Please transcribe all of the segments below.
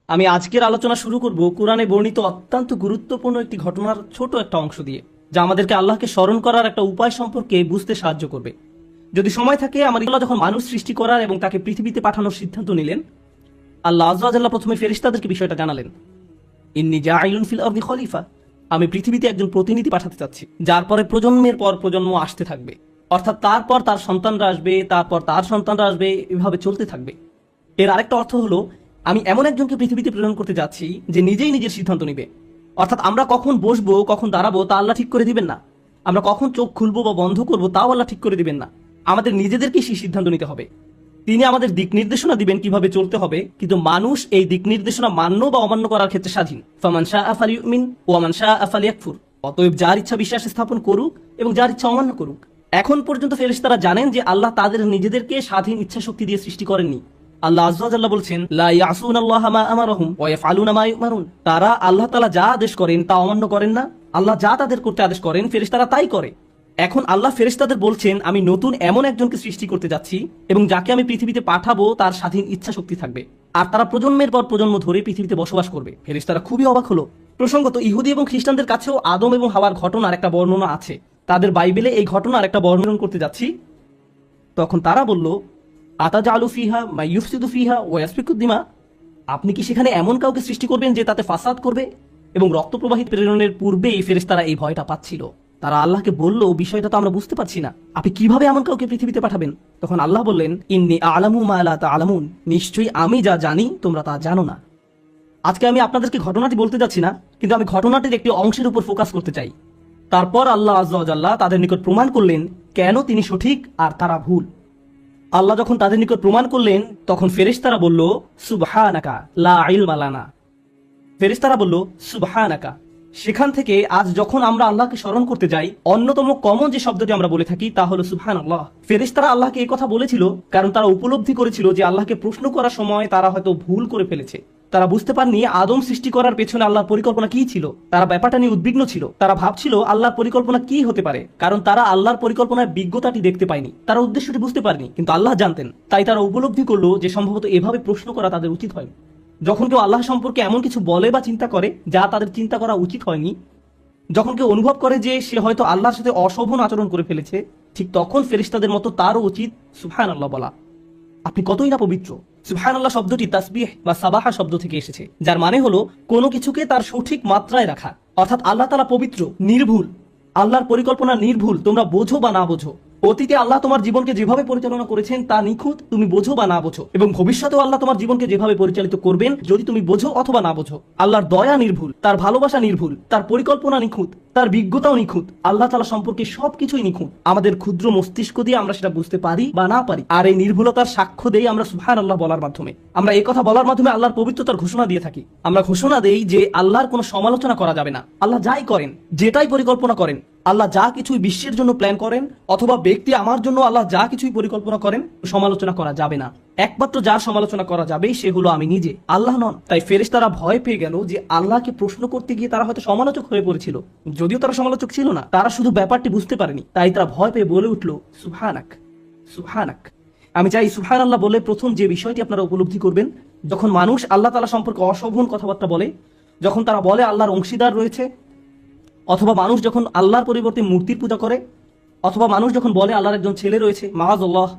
আমি আজকের আলোচনা শুরু করব কোরআনে বর্ণিত অত্যন্ত গুরুত্বপূর্ণ একটি ঘটনার ছোট একটা অংশ দিয়ে, যা আমাদেরকে আল্লাহকে স্মরণ করার একটা উপায় সম্পর্কে বুঝতে সাহায্য করবে। যদি সময় থাকে, আমার আল্লাহ যখন মানুষ সৃষ্টি করার এবং তাকে পৃথিবীতে পাঠানোর সিদ্ধান্ত নিলেন, আল্লাহ আযজা ওয়া জাল্লা প্রথমে ফেরেশতাদেরকে বিষয়টা জানালেন, ইন্নী জাঈলুন ফিল আরদি খলিফা, আমি পৃথিবীতে একজন প্রতিনিধি পাঠাতে চাচ্ছি, যার পরে প্রজন্মের পর প্রজন্ম আসতে থাকবে, অর্থাৎ তারপর তার সন্তানরা আসবে, তারপর তার সন্তানরা আসবে, এভাবে চলতে থাকবে। এর আরেকটা অর্থ হলো, আমি এমন একজনকে পৃথিবীতে প্রেরণ করতে যাচ্ছি যে নিজেই নিজের সিদ্ধান্ত নিবে। অর্থাৎ আমরা কখন বসবো, কখন দাঁড়াবো তা আল্লাহ ঠিক করে দিবেন না। আমরা কখন চোখ খুলবো বা বন্ধ করবো তাও আল্লাহ ঠিক করে দিবেন না। আমাদের নিজেদেরকে সেই সিদ্ধান্ত নিতে হবে। তিনি আমাদের দিক নির্দেশনা দিবেন কিভাবে চলতে হবে, কিন্তু মানুষ এই দিক নির্দেশনা মান্য বা অমান্য করার ক্ষেত্রে স্বাধীন। ফামান শাআ ফালিউমিন ওয়া মান শাআ ফালিয়াকফুর। অতএব যার ইচ্ছা বিশ্বাস স্থাপন করুক এবং যার ইচ্ছা অমান্য করুক। এখন পর্যন্ত ফেরেশতারা জানেন যে আল্লাহ তাদের নিজেদেরকে স্বাধীন ইচ্ছা শক্তি দিয়ে সৃষ্টি করেননি। আল্লাহ আযজা ওয়া জাল্লা বলছেন, লা ইয়াসুনাল্লাহা মা আমারাহুম ওয়া ইয়াফআলুনা মা ইউমারুন। তারা আল্লাহ তাআলা যা আদেশ করেন তা অমান্য করেন না। আল্লাহ যা তাদের করতে আদেশ করেন ফেরেশতারা তাই করে। এখন আল্লাহ ফেরেশতাদের বলছেন, আমি নতুন এমন একজনকে সৃষ্টি করতে যাচ্ছি এবং যাকে আমি পৃথিবীতে পাঠাবো তার স্বাধীন ইচ্ছা শক্তি থাকবে, আর তারা প্রজন্মের পর প্রজন্ম ধরে পৃথিবীতে বসবাস করবে। ফেরেশতারা খুবই অবাক হলো। প্রসঙ্গত, ইহুদি এবং খ্রিস্টানদের কাছেও আদম এবং হাওয়ার ঘটনার একটা বর্ণনা আছে। তাদের বাইবেলে এই ঘটনার একটা বর্ণনা করতে যাচ্ছি। তখন তারা বলল, আতাজালু ফিহা মা ইউফসিদু ফিহা ওয়া ইয়াসফিকু দিমা। আপনি কি সেখানে এমন কাউকে সৃষ্টি করবেন যে তাতে ফাসাদ করবে? এবং রক্ত প্রবাহিত প্রেরণের পূর্বেই ফেরেশতারা এই ভয়টা পাচ্ছিল। তারা আল্লাহকে বলল, বিষয়টা তো আমরা বুঝতে পারছি না, আপনি কিভাবে এমন কাউকে পৃথিবীতে পাঠাবেন? তখন আল্লাহ বললেন, ইন্নী আ'লামু মা লা তা'লামুন, নিশ্চয়ই আমি যা জানি তোমরা তা জানো না। আজকে আমি আপনাদেরকে ঘটনাটি বলতে যাচ্ছি না, কিন্তু আমি ঘটনাটির একটি অংশের উপর ফোকাস করতে চাই। তারপর আল্লাহ আযজা ওয়া জাল্লা তাদের নিকট প্রমাণ করলেন কেন তিনি সঠিক আর তারা ভুল। আল্লাহ যখন তাদের নিকট প্রমাণ করলেন, তখন ফেরেশতারা বলল, সুবহানাকা লা ইলমা লানা। ফেরেশতারা বলল, সুবহানাকা। সেখান থেকে আজ যখন আমরা আল্লাহকে স্মরণ করতে যাই, অন্যতম কমন যে শব্দটি আমরা বলে থাকি তা হলো সুবহানাল্লাহ। ফেরেশতারা আল্লাহকে এই কথা বলেছিল কারণ তারা উপলব্ধি করেছিল যে আল্লাহকে প্রশ্ন করার সময় তারা হয়তো ভুল করে ফেলেছে। তারা বুঝতে পারেনি আদম সৃষ্টি করার পেছনে আল্লাহর পরিকল্পনা কি ছিল। তারা ব্যাপারটা নিয়ে উদ্বিগ্ন ছিল। তারা ভাবছিল আল্লাহর পরিকল্পনা কি হতে পারে, কারণ তারা আল্লাহর পরিকল্পনার বিজ্ঞতাটি দেখতে পায়নি, তারা উদ্দেশ্যটি বুঝতে পারেনি, কিন্তু আল্লাহ জানতেন। তাই তারা উপলব্ধি করলো যে সম্ভবত এভাবে প্রশ্ন করা তাদের উচিত হয়নি। যখন কেউ আল্লাহ সম্পর্কে এমন কিছু বলে বা চিন্তা করে যা তাদের চিন্তা করা উচিত হয়নি, যখন কেউ অনুভব করে যে সে হয়তো আল্লাহর সাথে অশোভন আচরণ করে ফেলেছে, ঠিক তখন ফেরেশতাদের মতো তারও উচিত সুবহানাল্লাহ বলা। আপনি কতই না পবিত্র। সুবহানাল্লাহ শব্দটি তাসবিহ বা সাবাহা শব্দ থেকে এসেছে, যার মানে হলো কোনো কিছুকে তার সঠিক মাত্রায় রাখা। অর্থাৎ আল্লাহ তাআলা পবিত্র, নির্ভুল। আল্লাহর পরিকল্পনা নির্ভুল, তোমরা বোঝো বা না বোঝো। অতীতে আল্লাহ তোমার জীবনকে যেভাবে পরিচালনা করেছেন তা নিখুঁত, তুমি বোঝো বা না বোঝো, এবং ভবিষ্যতেও আল্লাহ তোমার জীবনকে যেভাবে পরিচালিত করবেন যদি তুমি বোঝো অথবা না বোঝো। আল্লাহর দয়া নির্ভুল, তার ভালোবাসা নির্ভুল, তার পরিকল্পনা নিখুঁত, তার বিজ্ঞতাও নিখুঁত। আল্লাহ তাআলা সম্পর্কে সবকিছুই নিখুঁত। আমাদের ক্ষুদ্র মস্তিষ্ক দিয়ে আমরা সেটা বুঝতে পারি বা না পারি, আর এই নির্ভুলতার সাক্ষ্য দেই আমরা সুবহানাল্লাহ বলার মাধ্যমে। আমরা এই কথা বলার মাধ্যমে আল্লাহর পবিত্রতার ঘোষণা দিয়ে থাকি। আমরা ঘোষণা দেই যে আল্লাহর কোনো সমালোচনা করা যাবে না। আল্লাহ যাই করেন, যেটাই পরিকল্পনা করেন, আল্লাহ যা কিছুই বিশ্বের জন্য প্ল্যান করেন, অথবা ব্যক্তি আমার জন্য আল্লাহ যা কিছুই পরিকল্পনা করেন, সমালোচনা করা যাবে না। একমাত্র যার সমালোচনা করা যাবে সে হলো আমি নিজে, আল্লাহ নন। তাই ফেরেশতারা ভয় পেয়ে গেল যে আল্লাহকে প্রশ্ন করতে গিয়ে তারা হয়তো সমালোচক হয়ে পড়েছিল। যদিও তারা সমালোচক ছিল না, তারা শুধু ব্যাপারটি বুঝতে পারেনি। তাই তারা ভয় পেয়ে বলে উঠল, সুবহানাক সুবহানাক। আমি চাই সুবহানাল্লাহ বলে প্রথম যে বিষয়টি আপনারা উপলব্ধি করবেন, যখন মানুষ আল্লাহ তাআলা সম্পর্কে অশোভন কথাবার্তা বলে, যখন তারা বলে আল্লাহর অংশীদার রয়েছে, অথবা মানুষ যখন আল্লাহর পরিবর্তে মূর্তির পূজা করে, অথবা মানুষ যখন বলে আল্লাহর একজন ছেলে রয়েছে, মাআযাল্লাহ।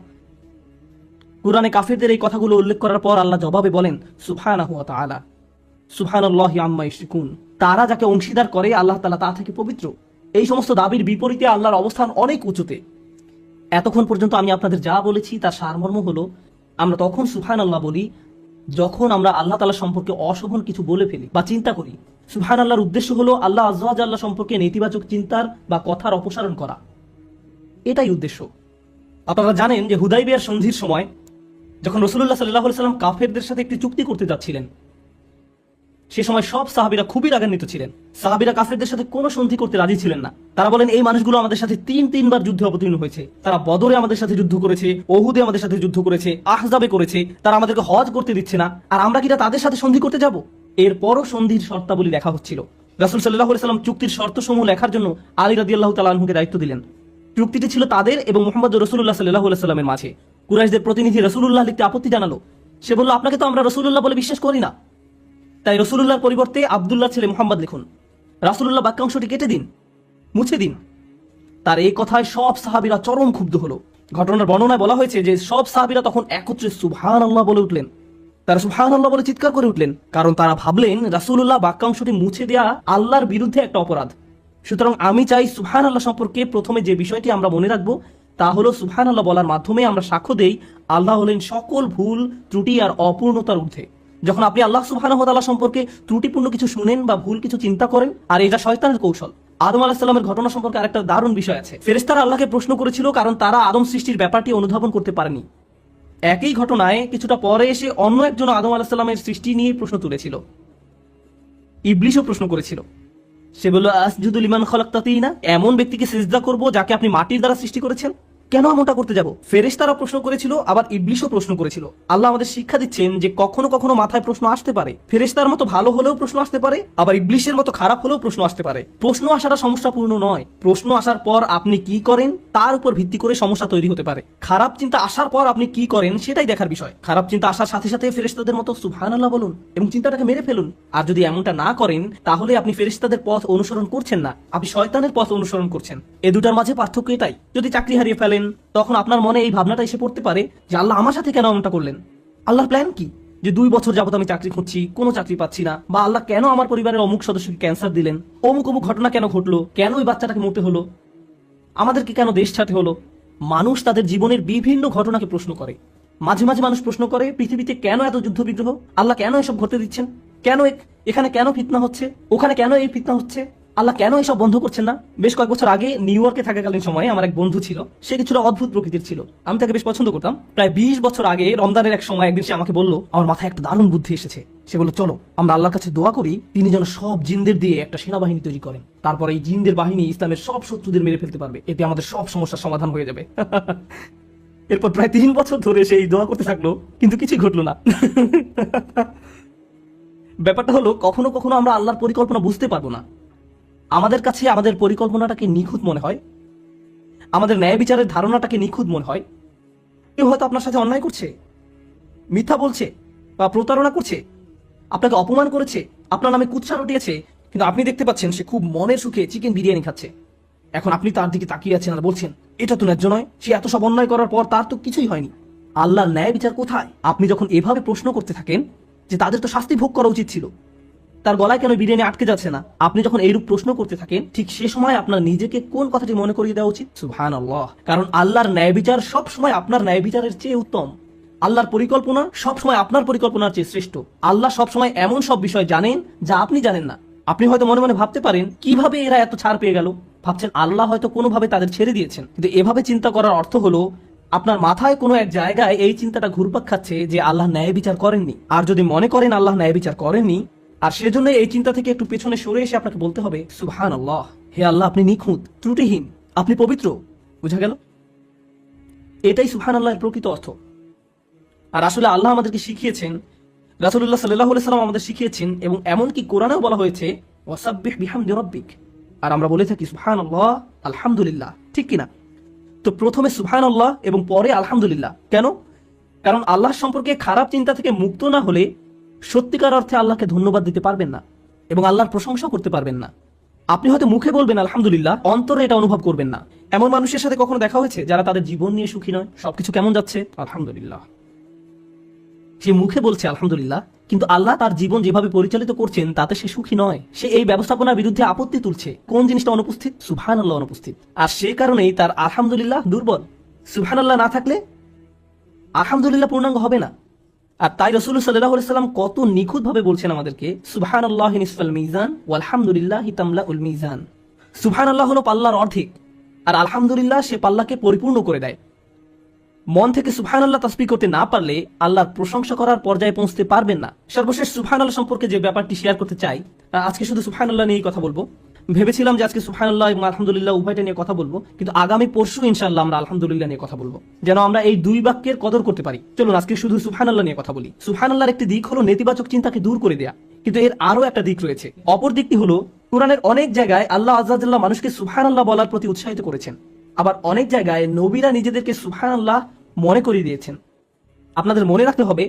কুরআনে কাফিরদের এই কথাগুলো উল্লেখ করার পর আল্লাহ জবাবে বলেন, সুবহানাহু ওয়া তাআলা সুবহানাল্লাহি আম্মা ইউশরিকুন। তারা যাকে অংশীদার করে আল্লাহ তাআলা তা থেকে পবিত্র। এই সমস্ত দাবির বিপরীতে আল্লাহর অবস্থান অনেক উঁচুতে। এতক্ষণ পর্যন্ত আমি আপনাদের যা বলেছি তার সারমর্ম হলো, আমরা তখন সুবহানাল্লাহ বলি যখন আমরা আল্লাহ তাআলা সম্পর্কে অশোভন কিছু বলে ফেলি বা চিন্তা করি। সুবহানাল্লাহর উদ্দেশ্য হলো আল্লাহ আযজা ওয়া জাল্লা সম্পর্কে নেতিবাচক চিন্তার বা কথার অপসারণ করা, এটাই উদ্দেশ্য। আপনারা জানেন যে হুদাইবিয়ার সন্ধির সময় যখন রাসূলুল্লাহ সাল্লাল্লাহু আলাইহি সাল্লাম কাফেরদের সাথে একটি চুক্তি করতে যাচ্ছিলেন, সে সময় সব সাহাবীরা খুবই রাগান্বিত ছিলেন। সাহাবীরা কাফেরদের সাথে কোনো সন্ধি করতে রাজি ছিলেন না। তারা বলেন, এই মানুষগুলো আমাদের সাথে তিনবার যুদ্ধে অবতীর্ণ হয়েছে। তারা বদরে আমাদের সাথে যুদ্ধ করেছে, ওহুদে আমাদের সাথে যুদ্ধ করেছে, আহজাবে করেছে। তারা আমাদেরকে হজ করতে দিচ্ছে না, আর আমরা কিনা তাদের সাথে সন্ধি করতে যাব? এরপরও সন্ধির শর্তাবলী লেখা হচ্ছিল। রাসূল সাল্লাল্লাহু আলাইহি সাল্লাম চুক্তির শর্তসমূহ লেখার জন্য আলী রাদিয়াল্লাহু তাআলা আনহুকে দায়িত্ব দিলেন। চুক্তিটি ছিল তাদের এবং মুহাম্মদ রাসূলুল্লাহ সাল্লাল্লাহু আলাইহি সাল্লামের মাঝে। কুরাইশদের প্রতিনিধি রাসূলুল্লাহ লিখতে আপত্তি জানালো। সে বলল, আপনাকে তো আমরা রাসূলুল্লাহ বলে বিশ্বাস করি না। তাই রাসূলুল্লাহর পরিবর্তে আব্দুল্লাহর ছেলে মুহাম্মদ লিখুন। রাসূলুল্লাহ বাক্যাংশটি কেটে দিন, মুছে দিন। তার এই কথায় সব সাহাবীরা চরম ক্ষুব্ধ হলো। ঘটনার বর্ণনায় বলা হয়েছে যে সব সাহাবীরা তখন একত্রে সুবহানাল্লাহ বলে উঠলেন। তারা সুবহানাল্লাহ বলে চিৎকার করে উঠলেন, কারণ তারা ভাবলেন রাসূলুল্লাহ বাক্যাংশটি মুছে দেয়া আল্লাহর বিরুদ্ধে একটা অপরাধ। সুতরাং আমি চাই সুবহানাল্লাহ সম্পর্কে প্রথমে যে বিষয়টি আমরা মনে রাখবো তা হলো সুবহানাল্লাহ বলার মাধ্যমে আমরা সাক্ষ্য দেই আল্লাহ হলেন সকল ভুল, ত্রুটি আর অপূর্ণতার ঊর্ধ্বে। যখন আপনি আল্লাহ সুবহানাহু ওয়া তাআলা সম্পর্কে ত্রুটিপূর্ণ কিছু শুনেন বা ভুল কিছু চিন্তা করেন, আর এটা শয়তানের কৌশল। আদম আলাইহিস সালামের ঘটনা সম্পর্কে আরেকটা দারুণ বিষয় আছে। ফেরেশতারা আল্লাহকে প্রশ্ন করেছিল কারণ তারা আদম সৃষ্টির ব্যাপারটি অনুধাবন করতে পারেনি। একই ঘটনায় কিছুটা পরে এসে অন্য একজন আদম আলাইহিস সালামের সৃষ্টি নিয়ে প্রশ্ন তুলেছিল। ইবলিসও প্রশ্ন করেছিল। সে বলল, আসজুদু লিমান খালাকতা তিনা, এমন ব্যক্তিকে সিজদা করব যাকে আপনি মাটির দ্বারা সৃষ্টি করেছেন, কেন এমনটা করতে যাব? ফেরেশতারা প্রশ্ন করেছিল, আবার ইবলিসও প্রশ্ন করেছিল। আল্লাহ আমাদের শিক্ষা দিচ্ছেন যে কখনো কখনো মাথায় প্রশ্ন আসতে পারে। ফেরেশতার মতো ভালো হলেও প্রশ্ন আসতে পারে, আবার ইবলিসের মতো খারাপ হলেও প্রশ্ন আসতে পারে। প্রশ্ন আসাটা সমস্যাপূর্ণ নয়, প্রশ্ন আসার পর আপনি কি করেন তার উপর ভিত্তি করে সমস্যা তৈরি হতে পারে। খারাপ চিন্তা আসার পর আপনি কি করেন সেটাই দেখার বিষয়। খারাপ চিন্তা আসার সাথে সাথে ফেরেশতাদের মতো সুবহানাল্লাহ বলুন এবং চিন্তাটাকে মেরে ফেলুন। আর যদি এমনটা না করেন তাহলে আপনি ফেরেশতাদের পথ অনুসরণ করছেন না, আপনি শয়তানের পথ অনুসরণ করছেন। এ দুটার মাঝে পার্থক্য এটাই। যদি চাকরি হারিয়ে ফেলেন তখন আপনার মনে এই ভাবনাটা এসে পড়তে পারে যে আল্লাহ আমার সাথে কেন এমনটা করলেন, আল্লাহর প্ল্যান কি? যে 2 বছর যাবত আমি চাকরি খুঁজছি, কোনো চাকরি পাচ্ছি না, বা আল্লাহ কেন আমার পরিবারের অমুক সদস্যকে ক্যান্সার দিলেন, অমুক অমুক ঘটনা কেন ঘটলো, কেন ওই বাচ্চাটাকে মরতে হলো, আমাদেরকে কেন দেশ ছাড়তে হলো। মানুষ তাদের জীবনের বিভিন্ন ঘটনাকে প্রশ্ন করে। মাঝে মাঝে মানুষ প্রশ্ন করে পৃথিবীতে কেন এত যুদ্ধ বিগ্রহ, আল্লাহ কেন এসব ঘটতে দিচ্ছেন, কেন এখানে কেন ফিতনা হচ্ছে, ওখানে কেন এই ফিতনা হচ্ছে, আল্লাহ কেন এসব বন্ধ করছেন না। বেশ কয়েক বছর আগে নিউ ইয়র্কে থাকাকালীন সময়ে আমার এক বন্ধু ছিল, সে কিছুটা অদ্ভুত প্রকৃতির ছিল, আমি তাকে বেশ পছন্দ করতাম। প্রায় 20 বছর আগে রমজানের এক সময় একদিন সে আমাকে বলল, আমার মাথায় একটা দারুণ বুদ্ধি এসেছে। সে বলল, চলো আমরা আল্লাহর কাছে দোয়া করি তিনি যেন সব জিনদের দিয়ে একটা সেনাবাহিনী তৈরি করেন, তারপর এই জিনদের বাহিনী ইসলামের সব শত্রুদের মেরে ফেলতে পারবে, এতে আমাদের সব সমস্যার সমাধান হয়ে যাবে। এরপর প্রায় 3 বছর ধরে সেই দোয়া করতে থাকলো, কিন্তু কিছুই ঘটলো না। ব্যাপারটা হলো কখনো কখনো আমরা আল্লাহর পরিকল্পনা বুঝতে পারবো না। আমাদের কাছে আমাদের পরিকল্পনাটাকে নিখুঁত মনে হয়, আমাদের ন্যায় বিচারের ধারণাটাকে নিখুঁত মনে হয়। কেউ হয়তো আপনার সাথে অন্যায় করছে, মিথ্যা বলছে বা প্রতারণা করছে, আপনাকে অপমান করেছে, আপনার নামে কুৎসা রটিয়েছে, কিন্তু আপনি দেখতে পাচ্ছেন সে খুব মনের সুখে চিকেন বিরিয়ানি খাচ্ছে। এখন আপনি তার দিকে তাকিয়ে আছেন আর বলছেন, এটা তো ন্যায্য নয়, সে এত সব অন্যায় করার পর তার তো কিছুই হয়নি, আল্লাহর ন্যায় বিচার কোথায়? আপনি যখন এভাবে প্রশ্ন করতে থাকেন যে তাদের তো শাস্তি ভোগ করা উচিত ছিল, তার গলায় কেন বিরিয়ানি আটকে যাচ্ছে না, আপনি যখন এইরূপ প্রশ্ন করতে থাকেন ঠিক সে সময় আপনার নিজেকে কোন কথাটি মনে করিয়ে দেওয়া উচিত? সুবহানাল্লাহ। কারণ আল্লাহর ন্যায় বিচার সব সময় আপনার ন্যায় বিচারের চেয়ে উত্তম। আল্লাহর পরিকল্পনা সব সময় আপনার পরিকল্পনার চেয়ে শ্রেষ্ঠ। আল্লাহ সব সময় এমন সব বিষয় জানেন যা আপনি জানেন না। আপনি হয়তো মনে মনে ভাবতে পারেন কিভাবে এরা এত ছাড় পেয়ে গেল, ভাবছেন আল্লাহ হয়তো কোনোভাবে তাদের ছেড়ে দিয়েছেন, কিন্তু এভাবে চিন্তা করার অর্থ হলো আপনার মাথায় কোনো এক জায়গায় এই চিন্তাটা ঘুরপাক খাচ্ছে যে আল্লাহ ন্যায় বিচার করেননি। আর যদি মনে করেন আল্লাহ ন্যায় বিচার করেননি, আর সেজন্য এই চিন্তা থেকে একটু পেছনে সরে এসে আপনাকে বলতে হবে, সুবহানাল্লাহ, হে আল্লাহ আপনি নিখুঁত, ত্রুটিহীন, আপনি পবিত্র। বুঝা গেল? এটাই সুবহানাল্লাহর প্রকৃত অর্থ। আর আসলে আল্লাহ আমাদেরকে শিখিয়েছেন, রাসূলুল্লাহ সাল্লাল্লাহু আলাইহি সাল্লাম আমাদের শিখিয়েছেন, এবং এমনকি কোরআনেও বলা হয়েছে ওয়াসাব্বিহ বিহামদি রাব্বিক। আর আমরা বলে থাকি সুবহানাল্লাহ, আলহামদুলিল্লাহ, ঠিক কিনা? তো প্রথমে সুবহানাল্লাহ এবং পরে আলহামদুলিল্লাহ। কেন? কারণ আল্লাহ সম্পর্কে খারাপ চিন্তা থেকে মুক্ত না হলে সত্যিকার অর্থে আল্লাহকে ধন্যবাদ দিতে পারবেন না এবং আল্লাহর প্রশংসা করতে পারবেন না। আপনি হয়তো মুখে বলবেন আলহামদুলিল্লাহ, অন্তরে এটা অনুভব করবেন না। এমন মানুষের সাথে কখনো দেখা হয়েছে যারা তাদের জীবন নিয়ে সুখী নয়? সবকিছু কেমন যাচ্ছে? আলহামদুলিল্লাহ। সে মুখে বলছে আলহামদুলিল্লাহ, কিন্তু আল্লাহ তার জীবন যেভাবে পরিচালিত করছেন তাতে সে সুখী নয়। সে এই ব্যবস্থাপনার বিরুদ্ধে আপত্তি তুলছে। কোন জিনিসটা অনুপস্থিত? সুবহানাল্লাহ অনুপস্থিত। আর সে কারণেই তার আলহামদুলিল্লাহ দুর্বল। সুবহানাল্লাহ না থাকলে আলহামদুলিল্লাহ পূর্ণাঙ্গ হবে না। আর তাই রাসূলুল্লাহ সাল্লাল্লাহু আলাইহি সাল্লাম কত নিখুঁত ভাবে বলছেন আমাদেরকে, সুবহানাল্লাহি নিসফাল মিজান ওয়ালহামদুলিল্লাহি তামলাউল মিজান। সুবহানাল্লাহ হলো পাল্লার অর্ধেক, আর আলহামদুলিল্লাহ সে পাল্লাকে পরিপূর্ণ করে দেয়। মন থেকে সুবহানাল্লাহ তাসবিহ করতে না পারলে আল্লাহর প্রশংসা করার পর্যায়ে পৌঁছতে পারবেন না। সর্বশেষ সুবহানাল্লাহ সম্পর্কে যে ব্যাপারটি শেয়ার করতে চাই, আজকে শুধু সুবহানাল্লাহ নিয়েই কথা বলবো। ভেবেছিলাম যে আজকে সুবহানাল্লাহ এবং আলহামদুলিল্লাহ উভয়টা নিয়ে কথা বলবো, কিন্তু আগামী পরশু ইনশাআল্লাহ আমরা আলহামদুলিল্লাহ নিয়ে কথা বলবো, যেন আমরা এই 2 বাক্যের কদর করতে পারি। চলুন আজকে শুধু সুবহানাল্লাহ নিয়ে কথা বলি। সুবহানাল্লাহর একটি দিক হলো নেতিবাচক চিন্তাকে দূর করে দেয়া, কিন্তু এর আরো একটা দিক রয়েছে। অপর দিকটি হলো কোরআনের অনেক জায়গায় আল্লাহ আযজা ওয়া জাল্লা মানুষকে সুবহানাল্লাহ বলার প্রতি উৎসাহিত করেছেন, আবার অনেক জায়গায় নবীরা নিজেদেরকে সুবহানাল্লাহ মনে করিয়ে দিয়েছেন। আপনাদের মনে রাখতে হবে,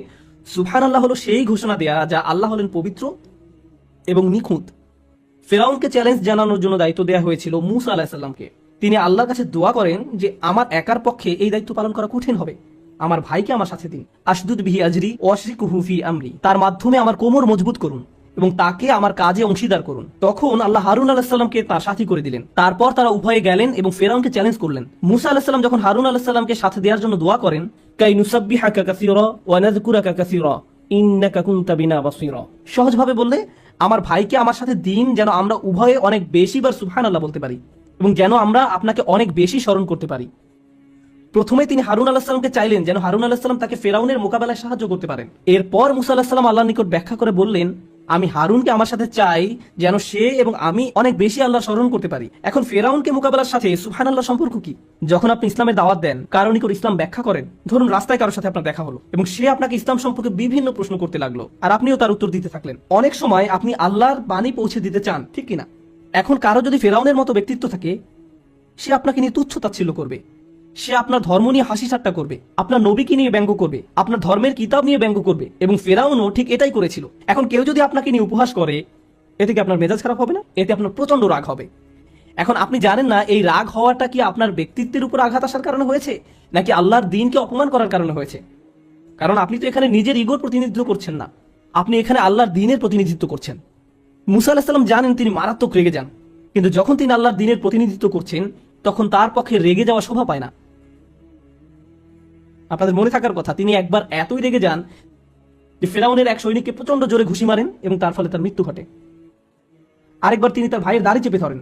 সুবহানাল্লাহ হলো সেই ঘোষণা দেয়া যা আল্লাহ হলেন পবিত্র এবং নিখুঁত। ফেরাউনকে চ্যালেঞ্জ জানানোর জন্য দায়িত্ব দেওয়া হয়েছিল মূসা আলাইহিস সালামকে। তিনি আল্লাহর কাছে দোয়া করেন যে আমার একার পক্ষে এই দায়িত্ব পালন করা কঠিন হবে, আমার ভাইকে আমার সাথে দিন। আশদুদ বিহি আজরি ওয়াশরিকুহু ফি আমরি, তার মাধ্যমে আমার কোমর মজবুত করুন এবং তাকে আমার কাজে অংশীদার করুন। তখন আল্লাহ হারুন আলাইহিস সালামকে তার সাথী করে দিলেন। তারপর তারা উভয়ে গেলেন এবং ফেরাউনকে চ্যালেঞ্জ করলেন। মূসা আলাইহিস সালাম যখন হারুন আলাইহিস সালামকে সাথে দেওয়ার জন্য দোয়া করেন, কাই নুসাব্বিহাকা কাসীরা ওয়া নাযকুরাকা কাসীরা ইন্নাকা কুনতা বিনা বাসীরা, সহজভাবে বললে আমার ভাইকে আমার সাথে দিন যেন আমরা উভয়ে অনেক বেশিবার সুবহানাল্লাহ বলতে পারি এবং যেন আমরা আপনাকে অনেক বেশি স্মরণ করতে পারি। প্রথমে তিনি হারুন আলাইহিস সালামকে চাইলেন যেন হারুন আলাইহিস সালাম তাকে ফেরাউনের মোকাবেলায় সাহায্য করতে পারেন। এরপর মূসা আলাইহিস সালাম আল্লাহর নিকট ব্যাখ্যা করে বললেন, আমি হারুনকে আমার সাথে চাই যেন সে এবং আমি অনেক বেশি আল্লাহ স্মরণ করতে পারি। এখন ফেরাউনকে মোকাবেলার সাথে সুবহানাল্লাহ সম্পর্ক কি? যখন আপনি ইসলামের দাওয়াত দেন, কারো নিকট ইসলাম ব্যাখ্যা করেন, ধরুন রাস্তায় কারোর সাথে আপনার দেখা হলো এবং সে আপনাকে ইসলাম সম্পর্কে বিভিন্ন প্রশ্ন করতে লাগলো আর আপনিও তার উত্তর দিতে থাকলেন। অনেক সময় আপনি আল্লাহর বাণী পৌঁছে দিতে চান, ঠিক কিনা? এখন কারো যদি ফেরাউনের মতো ব্যক্তিত্ব থাকে, সে আপনাকে নিয়ে তুচ্ছ তাচ্ছিল্য করবে, সে আপনার ধর্ম নিয়ে হাসি ঠাট্টা করবে, আপনার নবীকে নিয়ে ব্যঙ্গ করবে, আপনার ধর্মের কিতাব নিয়ে ব্যঙ্গ করবে, এবং ফেরাউনও ঠিক এটাই করেছিল। এখন কেউ যদি আপনাকে নিয়ে উপহাস করে, এতে কি আপনার মেজাজ খারাপ হবে না? এতে আপনার প্রচন্ড রাগ হবে। এখন আপনি জানেন না এই রাগ হওয়াটা কি আপনার ব্যক্তিত্বের উপর আঘাত আসার কারণে হয়েছে নাকি আল্লাহর দ্বীনকে অপমান করার কারণে হয়েছে? কারণ আপনি তো এখানে নিজের ইগোর প্রতিনিধিত্ব করছেন না, আপনি এখানে আল্লাহর দ্বীনের প্রতিনিধিত্ব করছেন। মূসা আলাইহিস সালাম জানেন তিনি মারাত্মক রেগে যান, কিন্তু যখন তিনি আল্লাহর দ্বীনের প্রতিনিধিত্ব করছেন তখন তার পক্ষে রেগে যাওয়া শোভা পায় না। আপনাদের মনে থাকার কথা, তিনি একবার এতই রেগে যান যে ফেরাউনের এক সৈনিককে প্রচন্ড জোরে ঘুষি মারেন এবং তার ফলে তার মৃত্যু ঘটে। আরেকবার তিনি তার ভাইয়ের দাড়ি চেপে ধরেন,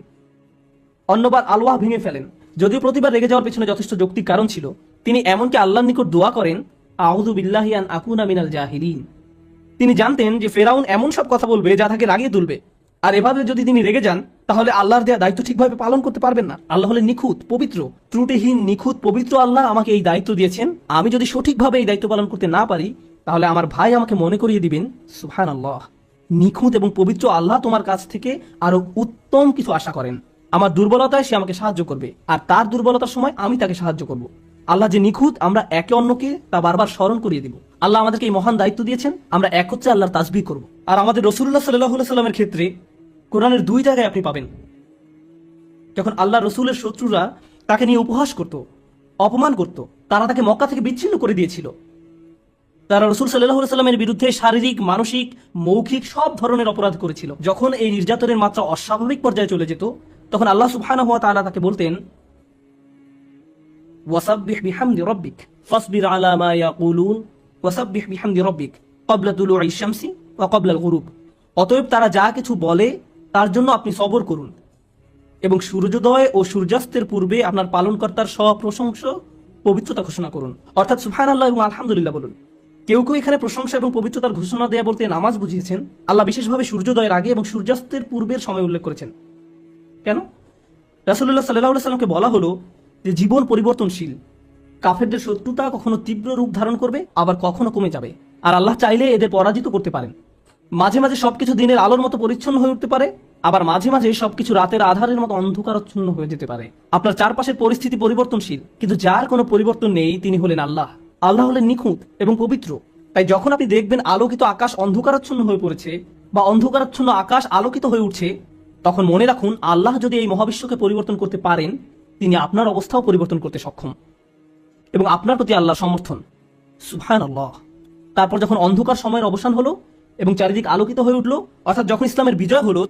অন্যবার আলওয়াহ ভেঙে ফেলেন। যদিও প্রতিবার রেগে যাওয়ার পেছনে যথেষ্ট যৌক্তিক কারণ ছিল, তিনি এমনকি আল্লাহর নিকট দোয়া করেন, আউযু বিল্লাহি আন আকুনা মিনাল জাহিলিন। তিনি জানতেন যে ফেরাউন এমন সব কথা বলবে যা তাকে রাগিয়ে তুলবে, আর এভাবে যদি তিনি রেগে যান তাহলে আল্লাহর দেয়া দায়িত্ব ঠিকভাবে পালন করতে পারবেন না। আল্লাহ হলেন নিখুঁত, পবিত্র, ত্রুটিহীন, নিখুঁত, পবিত্র। আল্লাহ আমাকে এই দায়িত্ব দিয়েছেন, আমি যদি সঠিকভাবে এই দায়িত্ব পালন করতে না পারি তাহলে আমার ভাই আমাকে মনে করিয়ে দিবেন সুবহানাল্লাহ। নিখুঁত এবং পবিত্র আল্লাহ তোমার কাছ থেকে আরো উত্তম কিছু আশা করেন। আমার দুর্বলতায় সে আমাকে সাহায্য করবে আর তার দুর্বলতার সময় আমি তাকে সাহায্য করব। আল্লাহ যে নিখুঁত আমরা একে অন্যকে তা বারবার স্মরণ করিয়ে দিব। আল্লাহ আমাদেরকে এই মহান দায়িত্ব দিয়েছেন, আমরা এক হচ্ছে আল্লাহর তাসবিহ করব। আর আমাদের রাসূলুল্লাহ সাল্লাল্লাহু আলাইহি সাল্লামের ক্ষেত্রে কোরআনের 2 জায়গায় আপনি পাবেন যখন আল্লাহ রসুলের শত্রুরা তাকে নিয়ে উপহাস করত, অপমান করত, তারা তাকে মক্কা থেকে বিচ্ছিন্ন করে দিয়েছিল। তারা রসুল সাল্লাল্লাহু আলাইহি সাল্লামের বিরুদ্ধে শারীরিক, মানসিক, মৌখিক সব ধরনের অপরাধ করেছিল। যখন এই নির্যাতনের মাত্রা অস্বাভাবিক পর্যায়ে চলে যেত তখন আল্লাহ সুবহানাহু ওয়া তাআলা তাকে বলতেন, ওয়াসাব্বিহ বিহামদি রাব্বিক ফাসবির আলা মা ইয়াকুলুন ওয়াসাব্বিহ বিহামদি রাব্বিক ক্বাবলা তুলুইশ শামসি ওয়া ক্বাবলাল গুরুব। অতএব তারা যা কিছু বলে তার জন্য আপনি সবর করুন এবং সূর্যোদয় ও সূর্যাস্তের পূর্বে আপনার পালনকর্তার সপ্রশংসা পবিত্রতা ঘোষণা করুন, অর্থাৎ সুবহানাল্লাহ এবং আলহামদুলিল্লাহ বলুন। কেউ কেউ এখানে প্রশংসা এবং পবিত্রতার ঘোষণা দেয়া বলতে নামাজ বুঝিয়েছেন। আল্লাহ বিশেষভাবে সূর্যোদয়ের আগে এবং সূর্যাস্তের পূর্বের সময় উল্লেখ করেছেন। কেন? রাসূলুল্লাহ সাল্লাল্লাহু আলাইহি সাল্লামকে বলা হলো যে জীবন পরিবর্তনশীল, কাফেরদের শত্রুতা কখনো তীব্র রূপ ধারণ করবে আবার কখনো কমে যাবে, আর আল্লাহ চাইলে এদের পরাজিত করতে পারেন। মাঝে মাঝে সবকিছু দিনের আলোর মতো পরিচ্ছন্ন হয়ে উঠতে পারে, আবার মাঝে মাঝে সবকিছু রাতের আধারের মতো অন্ধকারাচ্ছন্ন হয়ে যেতে পারে। আপনার চারপাশের পরিস্থিতি পরিবর্তনশীল, কিন্তু যার কোনো পরিবর্তন নেই তিনি হলেন আল্লাহ। আল্লাহ হলেন নিখুঁত এবং পবিত্র। তাই যখন আপনি দেখবেন আলোকিত আকাশ অন্ধকারাচ্ছন্ন হয়ে পড়েছে বা অন্ধকারাচ্ছন্ন আকাশ আলোকিত হয়ে উঠছে, তখন মনে রাখুন আল্লাহ যদি এই মহাবিশ্বকে পরিবর্তন করতে পারেন, তিনি আপনার অবস্থাও পরিবর্তন করতে সক্ষম এবং আপনার প্রতি আল্লাহ সমর্থন। সুবহানাল্লাহ। তারপর যখন অন্ধকার সময়ের অবসান হলো এবং চারিদিক আলোকিত হয়ে উঠলো, অর্থাৎ যখন ইসলামের বিজয় হলো,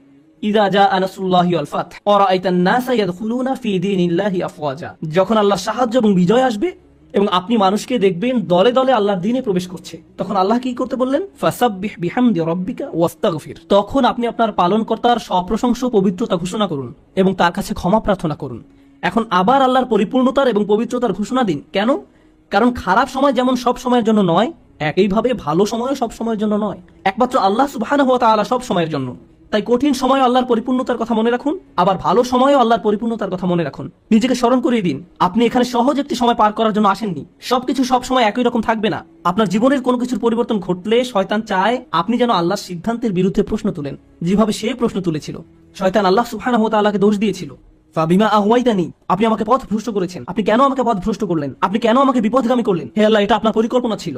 ইযা জাআ নাসরুল্লাহি ওয়াল ফাত ওয়া রাআইতান নাসা ইয়াদখুলুনা ফি দীনিল্লাহি আফওয়াজা, যখন আল্লাহর সাহায্য এবং বিজয় আসবে এবং আপনি মানুষকে দেখবেন দলে দলে আল্লাহর দ্বীনে প্রবেশ করছে, তখন আল্লাহ কি করতে বললেন? ফাসাব্বিহ বিহামদি রাব্বিকা ওয়াস্তাগফির। তখন আপনি আপনার পালনকর্তার সপ্রশংসা পবিত্রতা ঘোষণা করুন এবং তার কাছে ক্ষমা প্রার্থনা করুন। এখন আবার আল্লাহর পরিপূর্ণতার এবং পবিত্রতার ঘোষণা দিন। কেন? কারণ খারাপ সময় যেমন সব সময়ের জন্য নয়, একইভাবে ভালো সময়ও সব সময়ের জন্য নয়। একমাত্র আল্লাহ সুবহানাহু ওয়া তাআলা সব সময়ের জন্য। তাই কঠিন সময় আল্লাহর পরিপূর্ণতার কথা মনে রাখুন, আবার ভালো সময়ও আল্লাহর পরিপূর্ণতার কথা মনে রাখুন। নিজেকে স্মরণ করিয়ে দিন আপনি এখানে সহজ একটি সময় পার করার জন্য আসেননি। সবকিছু সব সময় একই রকম থাকবে না। আপনার জীবনের কোনো কিছুর পরিবর্তন ঘটলে শয়তান চায় আপনি যেন আল্লাহর সিদ্ধান্তের বিরুদ্ধে প্রশ্ন তুলেন, যেভাবে সে প্রশ্ন তুলেছিল। শয়তান আল্লাহ সুবহানাহু ওয়া তাআলাকে দোষ দিয়েছিল, ফাবিমা আহওয়াইতানি, আপনি আমাকে পথ ভ্রষ্ট করেছেন, আপনি কেন আমাকে পথ ভ্রষ্ট করলেন, আপনি কেন আমাকে বিপথগামী করলেন? হে আল্লাহ, এটা আপনার পরিকল্পনা ছিল।